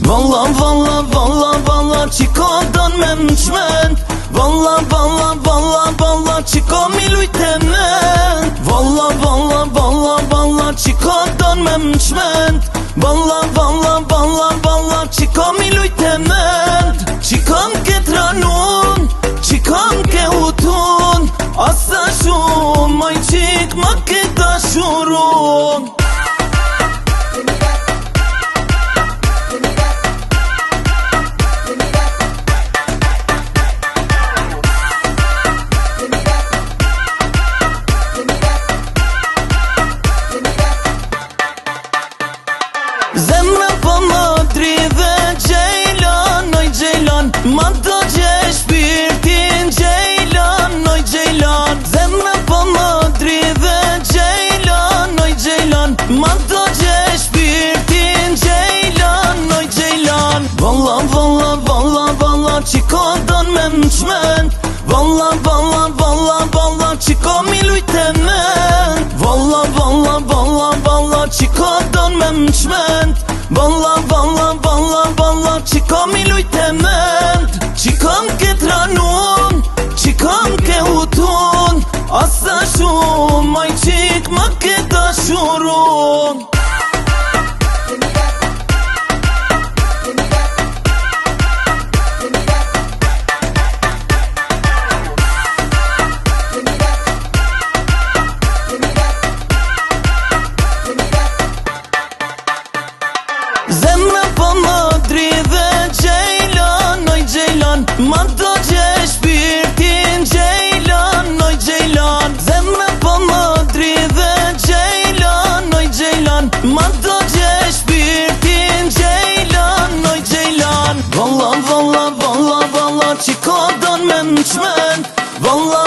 Valla, valla, valla, valla, qiko don me m'qment. Valla, valla, valla, valla, qiko mi lujte ment. Valla, valla, valla, valla, qiko don me m'qment. Valla, valla, valla, valla, qiko mi lujte ment. Qiko m'ke tranun, qiko m'ke hutun, asa shumë, maj qik ma ke dashurun. Zemra po më dridhe Gjejlan, oj Gjejlan, ma do gje shpirtin Gjejlan, oj Gjejlan. Zemra po më dridhe Gjejlan, oj Gjejlan, ma do gje shpirtin Gjejlan, oj Gjejlan. Valla, valla, valla, valla, qiko don me m'qment. Valla, valla, valla, valla, qiko mi lujte ment. Valla, valla, valla, valla, qiko don me m'qment. Valla, valla, valla, valla, qiko mi lujte ment. Qiko m'ke tranun, qiko m'ke hutun, asa shumë, maj qik ma ke dashurun. Zemra po më dridhe Gjejlan, oj Gjejlan, ma do gje shpirtin Gjejlan, oj Gjejlan. Zemra po më dridhe Gjejlan, oj Gjejlan, ma do gje shpirtin Gjejlan, oj Gjejlan. Valla, valla, valla, valla, qiko don me m'qment. Valla,